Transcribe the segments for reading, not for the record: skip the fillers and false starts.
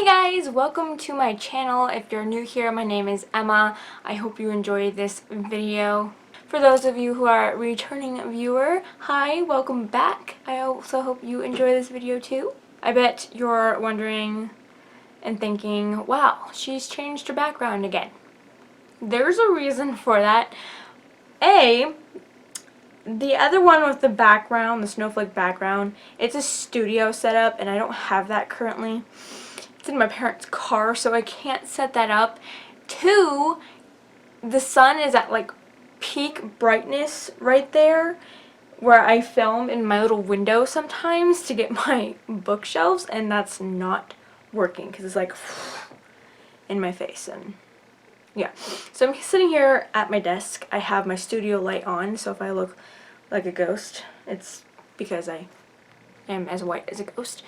guys, welcome to my channel. If you're new here, my name is Emma. I hope you enjoyed this video. For those of you who are a returning viewer, hi, welcome back. I also hope you enjoy this video too. I bet you're wondering and thinking, wow, she's changed her background again. There's a reason for that. The other one with the background, the snowflake background, it's a studio setup and I don't have that currently. It's in my parents' car, so I can't set that up. 2, the sun is at like peak brightness right there where I film in my little window sometimes to get my bookshelves, and that's not working because it's like in my face. And yeah, so I'm sitting here at my desk. I have my studio light on, so if I look like a ghost, it's because I am as white as a ghost.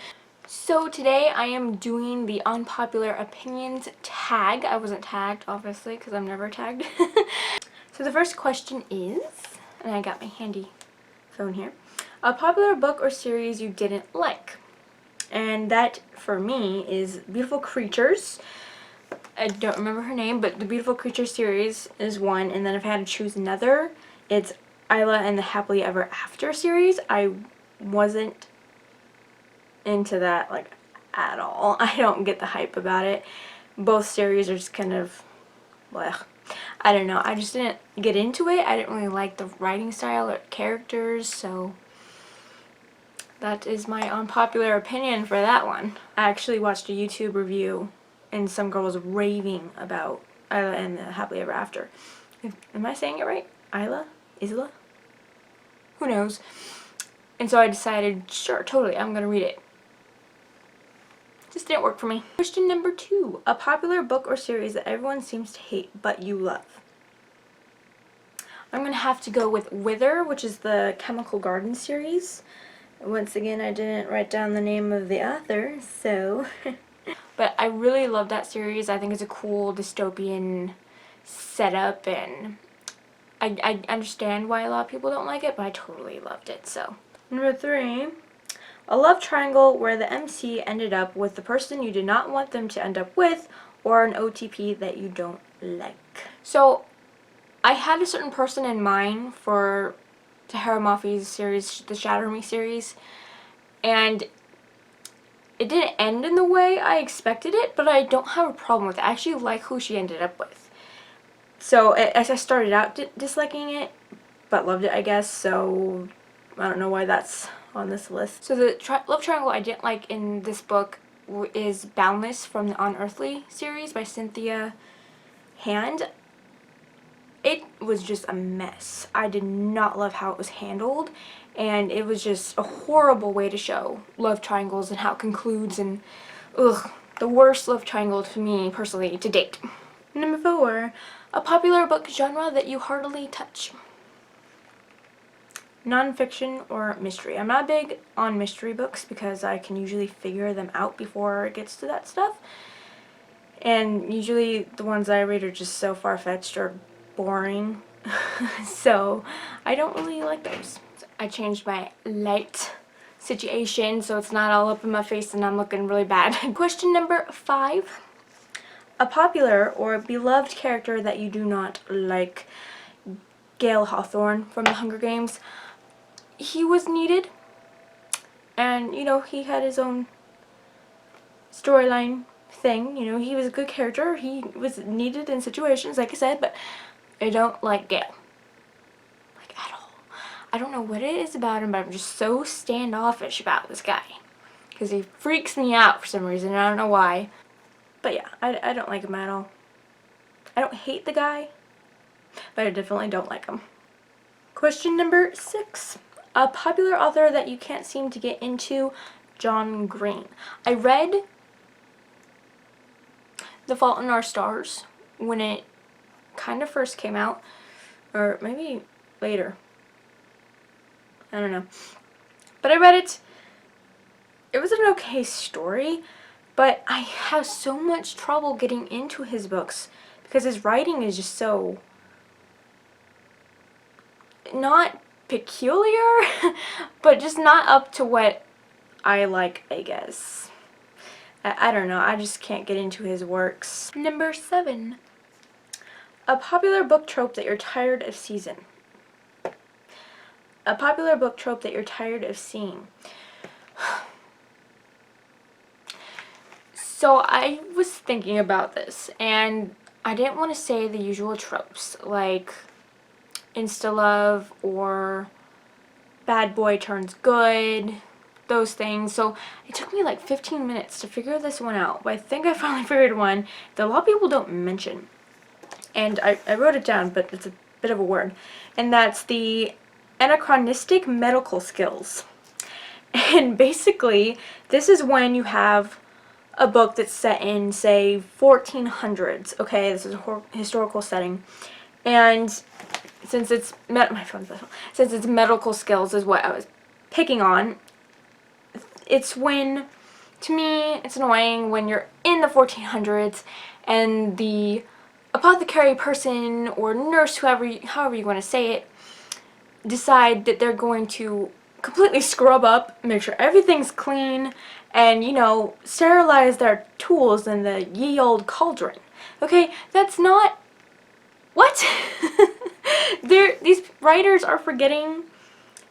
So today I am doing the unpopular opinions tag. I wasn't tagged, obviously, because I'm never tagged. So the first question is, and I got my handy phone here, a popular book or series you didn't like. And that, for me, is Beautiful Creatures. I don't remember her name, but the Beautiful Creatures series is one. And then if I had to choose another, it's Isla and the Happily Ever After series. I wasn't into that like at all. I don't get the hype about it. Both series are just kind of, blech. I don't know. I just didn't get into it. I didn't really like the writing style or characters, so that is my unpopular opinion for that one. I actually watched a YouTube review and some girl was raving about Isla and the Happily Ever After. Am I saying it right? Isla? Isla? Who knows? And so I decided, sure, totally, I'm gonna read it. Just didn't work for me. Question number 2. A popular book or series that everyone seems to hate but you love. I'm going to have to go with Wither, which is the Chemical Garden series. Once again, I didn't write down the name of the author, so... But I really love that series. I think it's a cool dystopian setup, and I understand why a lot of people don't like it, but I totally loved it, so. Number 3. A love triangle where the MC ended up with the person you did not want them to end up with, or an OTP that you don't like. So, I had a certain person in mind for Tahara Mafi's series, the Shatter Me series, and it didn't end in the way I expected it, but I don't have a problem with it. I actually like who she ended up with. So, as I started out disliking it, but loved it, I guess, so I don't know why that's on this list. So the love triangle I didn't like in this book is Boundless from the Unearthly series by Cynthia Hand. It was just a mess. I did not love how it was handled, and it was just a horrible way to show love triangles and how it concludes, and ugh, the worst love triangle to me personally to date. Number 4, a popular book genre that you heartily touch. Non-fiction or mystery. I'm not big on mystery books because I can usually figure them out before it gets to that stuff. And usually the ones I read are just so far-fetched or boring. So I don't really like those. I changed my light situation so it's not all up in my face and I'm looking really bad. Question number 5. A popular or beloved character that you do not like. Gale Hawthorne from The Hunger Games. He was needed, and you know, he had his own storyline thing. You know, he was a good character. He was needed in situations, like I said, but I don't like Gale, like, at all. I don't know what it is about him, but I'm just so standoffish about this guy because he freaks me out for some reason. I don't know why, but yeah, I don't like him at all. I don't hate the guy, but I definitely don't like him. Question number 6. A popular author that you can't seem to get into. John Green. I read The Fault in Our Stars when it kind of first came out, or maybe later. I don't know. But I read it. It was an okay story, but I have so much trouble getting into his books because his writing is just so not peculiar, but just not up to what I like, I guess. I don't know, I just can't get into his works. Number 7. A popular book trope that you're tired of seeing. A popular book trope that you're tired of seeing. So I was thinking about this, and I didn't want to say the usual tropes, like insta-love or bad boy turns good, those things. So it took me like 15 minutes to figure this one out, but I think I finally figured one that a lot of people don't mention. And I wrote it down, but it's a bit of a word. And that's the anachronistic medical skills. And basically, this is when you have a book that's set in, say, 1400s. Okay, this is a historical setting. And since it's since it's medical skills is what I was picking on, it's when, to me, it's annoying when you're in the 1400s and the apothecary person or nurse, however you want to say it, decide that they're going to completely scrub up, make sure everything's clean, and, you know, sterilize their tools in the ye old cauldron. Okay, that's not... What? These writers are forgetting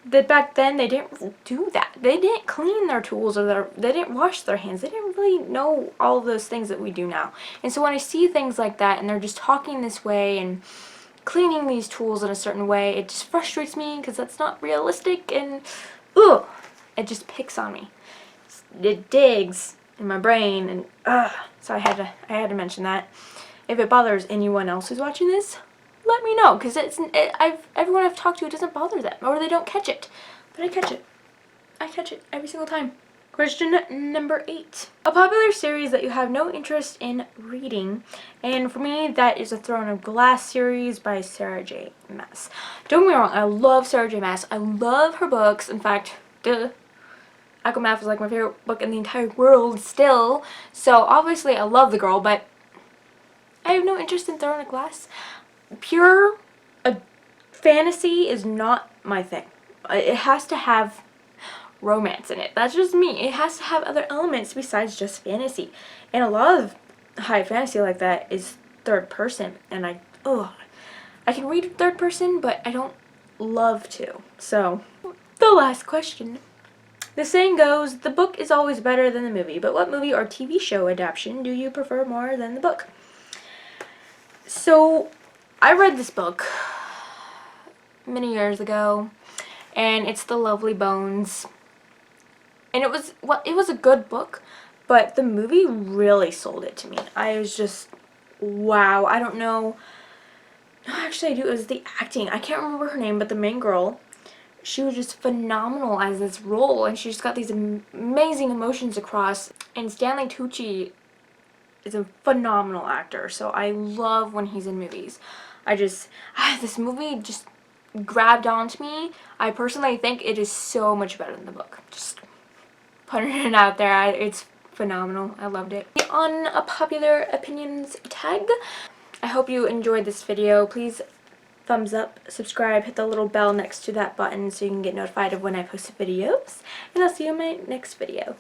that back then they didn't do that. They didn't clean their tools, or they didn't wash their hands. They didn't really know all of those things that we do now. And so when I see things like that and they're just talking this way and cleaning these tools in a certain way, it just frustrates me because that's not realistic, and ugh, it just picks on me. It digs in my brain, and so I had to mention that. If it bothers anyone else who's watching this, let me know, because everyone I've talked to, it doesn't bother them, or they don't catch it. But I catch it. I catch it every single time. Question number 8. A popular series that you have no interest in reading. And for me, that is a Throne of Glass series by Sarah J. Maas. Don't get me wrong, I love Sarah J. Maas. I love her books. In fact, Aquamath is like my favorite book in the entire world still. So obviously I love the girl, but I have no interest in Throne of Glass. Pure fantasy is not my thing. It has to have romance in it. That's just me. It has to have other elements besides just fantasy. And a lot of high fantasy like that is third person. And I can read third person, but I don't love to. So, the last question. The saying goes, the book is always better than the movie, but what movie or TV show adaptation do you prefer more than the book? So, I read this book many years ago, and it's The Lovely Bones. And it was a good book, but the movie really sold it to me. I was just, wow. I don't know. No, actually I do. It was the acting. I can't remember her name, but the main girl, she was just phenomenal as this role, and she just got these amazing emotions across. And Stanley Tucci is a phenomenal actor, so I love when he's in movies. This movie just grabbed onto me. I personally think it is so much better than the book. Just putting it out there. It's phenomenal. I loved it. On a popular opinions tag, I hope you enjoyed this video. Please thumbs up, subscribe, hit the little bell next to that button so you can get notified of when I post videos. And I'll see you in my next video.